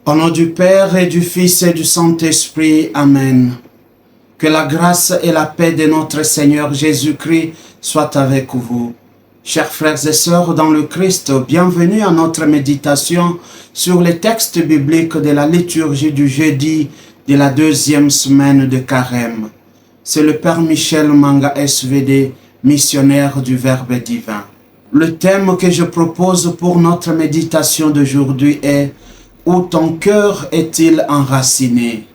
Au nom du Père et du Fils et du Saint-Esprit, Amen. Que la grâce et la paix de notre Seigneur Jésus-Christ soient avec vous. Chers frères et sœurs dans le Christ, bienvenue à notre méditation sur les textes bibliques de la liturgie du jeudi de la deuxième semaine de Carême. C'est le Père Michel Manga SVD, missionnaire du Verbe divin. Le thème que je propose pour notre méditation d'aujourd'hui est « Où ton cœur est-il enraciné ?»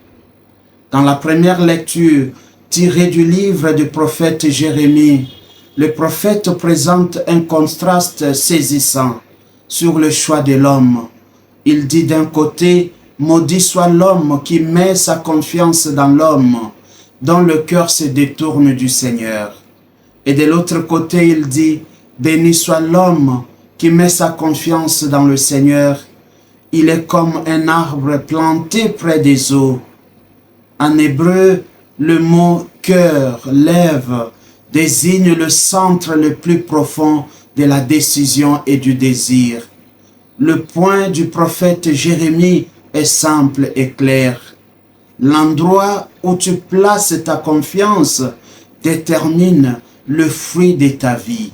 Dans la première lecture tirée du livre du prophète Jérémie, le prophète présente un contraste saisissant sur le choix de l'homme. Il dit d'un côté « Maudit soit l'homme qui met sa confiance dans l'homme, dont le cœur se détourne du Seigneur. » Et de l'autre côté, il dit « Béni soit l'homme qui met sa confiance dans le Seigneur. Il est comme un arbre planté près des eaux. » En hébreu, le mot « cœur » lève désigne le centre le plus profond de la décision et du désir. Le point du prophète Jérémie est simple et clair. L'endroit où tu places ta confiance détermine le fruit de ta vie.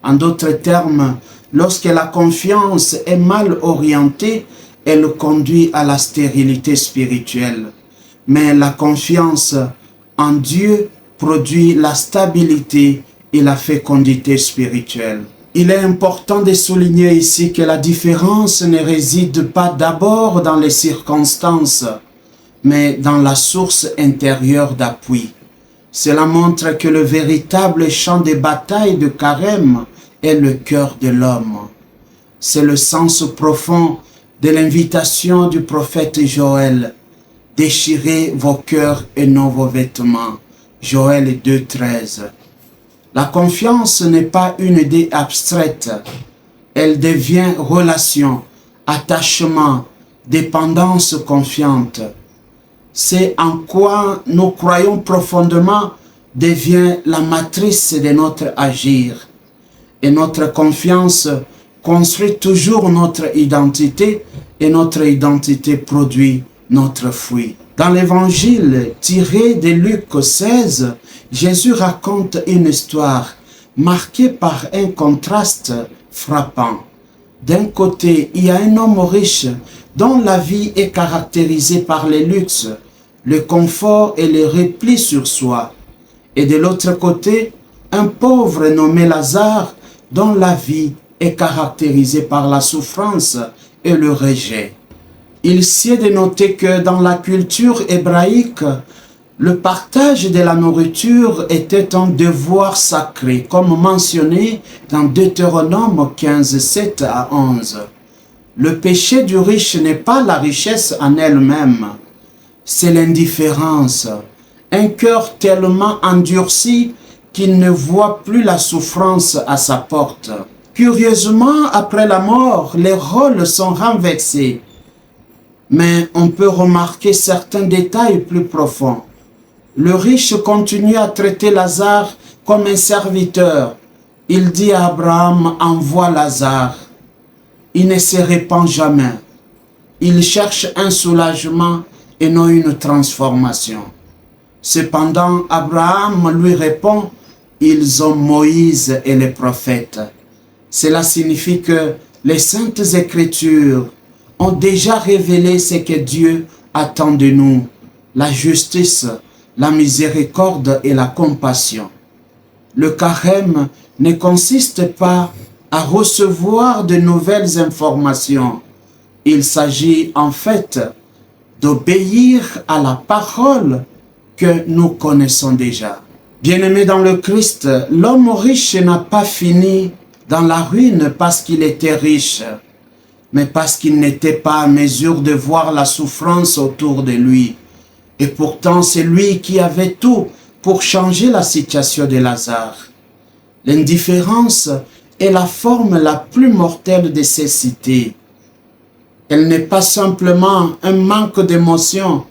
En d'autres termes, lorsque la confiance est mal orientée, elle conduit à la stérilité spirituelle. Mais la confiance en Dieu produit la stabilité et la fécondité spirituelle. Il est important de souligner ici que la différence ne réside pas d'abord dans les circonstances, mais dans la source intérieure d'appui. Cela montre que le véritable champ de bataille de Carême est le cœur de l'homme. C'est le sens profond de l'invitation du prophète Joël. Déchirez vos cœurs et non vos vêtements. Joël 2,13. La confiance n'est pas une idée abstraite. Elle devient relation, attachement, dépendance confiante. C'est en quoi nous croyons profondément devient la matrice de notre agir. Et notre confiance construit toujours notre identité et notre identité produit notre fruit. Dans l'évangile tiré de Luc 16, Jésus raconte une histoire marquée par un contraste frappant. D'un côté, il y a un homme riche dont la vie est caractérisée par les luxes, le confort et le repli sur soi. Et de l'autre côté, un pauvre nommé Lazare dont la vie est caractérisée par la souffrance et le rejet. Il sied de noter que dans la culture hébraïque, le partage de la nourriture était un devoir sacré, comme mentionné dans Deutéronome 15, 7 à 11. Le péché du riche n'est pas la richesse en elle-même, c'est l'indifférence, un cœur tellement endurci qu'il ne voit plus la souffrance à sa porte. Curieusement, après la mort, les rôles sont renversés. Mais on peut remarquer certains détails plus profonds. Le riche continue à traiter Lazare comme un serviteur. Il dit à Abraham, envoie Lazare. Il ne se répand jamais. Il cherche un soulagement et non une transformation. Cependant, Abraham lui répond, ils ont Moïse et les prophètes. Cela signifie que les saintes écritures ont déjà révélé ce que Dieu attend de nous, la justice, la miséricorde et la compassion. Le carême ne consiste pas à recevoir de nouvelles informations. Il s'agit en fait d'obéir à la parole que nous connaissons déjà. Bien-aimé dans le Christ, l'homme riche n'a pas fini dans la ruine parce qu'il était riche, mais parce qu'il n'était pas à mesure de voir la souffrance autour de lui. Et pourtant, c'est lui qui avait tout pour changer la situation de Lazare. L'indifférence est la forme la plus mortelle de cécité. Elle n'est pas simplement un manque d'émotion,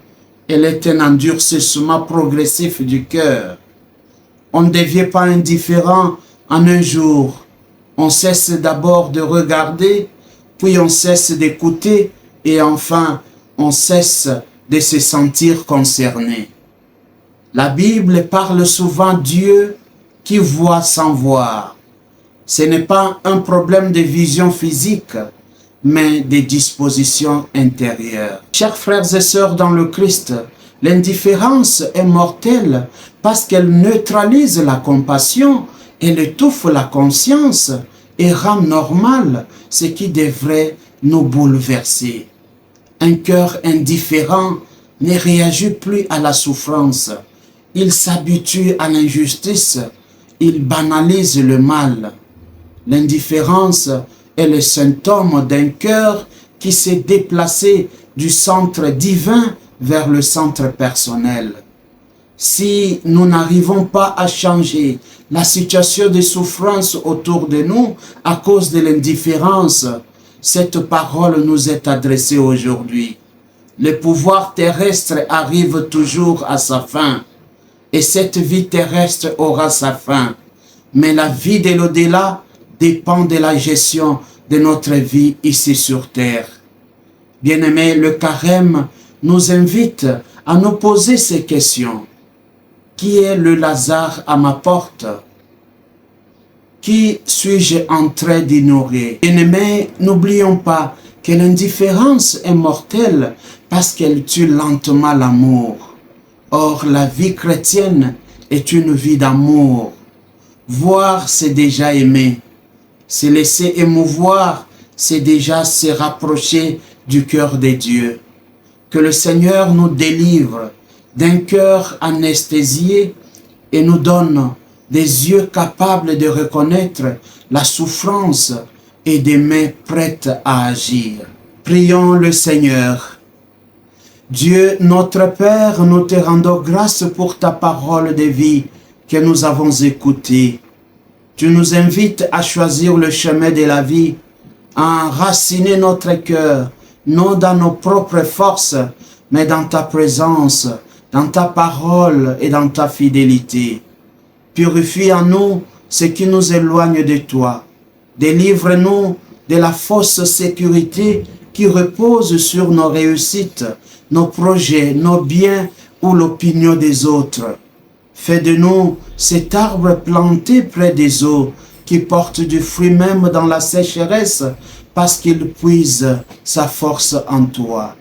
elle est un endurcissement progressif du cœur. On ne devient pas indifférent en un jour. On cesse d'abord de regarder, puis on cesse d'écouter et enfin on cesse de se sentir concerné. La Bible parle souvent de Dieu qui voit sans voir. Ce n'est pas un problème de vision physique, mais de dispositions intérieures. Chers frères et sœurs dans le Christ, l'indifférence est mortelle parce qu'elle neutralise la compassion, elle étouffe la conscience et rend normal ce qui devrait nous bouleverser. Un cœur indifférent ne réagit plus à la souffrance. Il s'habitue à l'injustice, il banalise le mal. L'indifférence est le symptôme d'un cœur qui s'est déplacé du centre divin vers le centre personnel. Si nous n'arrivons pas à changer la situation de souffrance autour de nous à cause de l'indifférence, cette parole nous est adressée aujourd'hui. Le pouvoir terrestre arrive toujours à sa fin, et cette vie terrestre aura sa fin. Mais la vie de l'au-delà dépend de la gestion de notre vie ici sur terre. Bien-aimés, le carême nous invite à nous poser ces questions. Qui est le Lazare à ma porte? Qui suis-je en train d'ignorer? Bien-aimés, n'oublions pas que l'indifférence est mortelle parce qu'elle tue lentement l'amour. Or, la vie chrétienne est une vie d'amour. Voir, c'est déjà aimer. Se laisser émouvoir, c'est déjà se rapprocher du cœur de Dieu. Que le Seigneur nous délivre d'un cœur anesthésié et nous donne des yeux capables de reconnaître la souffrance et des mains prêtes à agir. Prions le Seigneur. Dieu, notre Père, nous te rendons grâce pour ta parole de vie que nous avons écoutée. Tu nous invites à choisir le chemin de la vie, à enraciner notre cœur, non dans nos propres forces, mais dans ta présence, dans ta parole et dans ta fidélité. Purifie en nous ce qui nous éloigne de toi. Délivre-nous de la fausse sécurité qui repose sur nos réussites, nos projets, nos biens ou l'opinion des autres. Fais de nous cet arbre planté près des eaux qui porte du fruit même dans la sécheresse parce qu'il puise sa force en toi.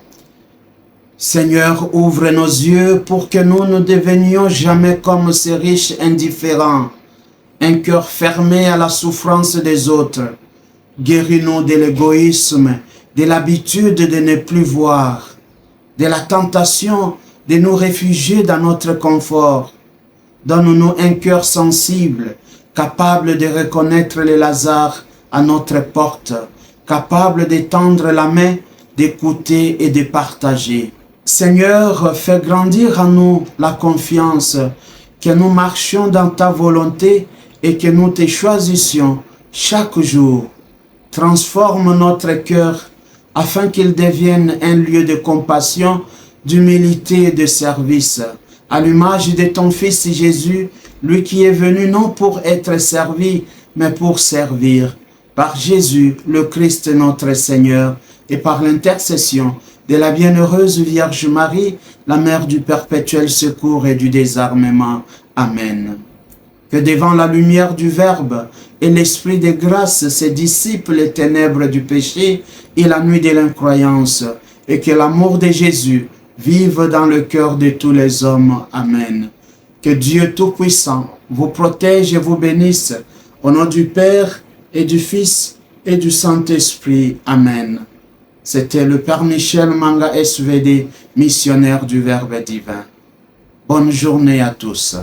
Seigneur, ouvre nos yeux pour que nous ne devenions jamais comme ces riches indifférents, un cœur fermé à la souffrance des autres. Guéris-nous de l'égoïsme, de l'habitude de ne plus voir, de la tentation de nous réfugier dans notre confort. Donne-nous un cœur sensible, capable de reconnaître les Lazare à notre porte, capable de tendre la main, d'écouter et de partager. Seigneur, fais grandir en nous la confiance, que nous marchions dans ta volonté et que nous te choisissions chaque jour. Transforme notre cœur afin qu'il devienne un lieu de compassion, d'humilité et de service. À l'image de ton Fils Jésus, lui qui est venu non pour être servi, mais pour servir. Par Jésus, le Christ notre Seigneur, et par l'intercession de la bienheureuse Vierge Marie, la Mère du perpétuel secours et du désarmement. Amen. Que devant la lumière du Verbe et l'Esprit de grâce se dissipent les ténèbres du péché et la nuit de l'incroyance, et que l'amour de Jésus vive dans le cœur de tous les hommes. Amen. Que Dieu Tout-Puissant vous protège et vous bénisse, au nom du Père et du Fils et du Saint-Esprit. Amen. C'était le Père Michel Manga SVD, missionnaire du Verbe divin. Bonne journée à tous.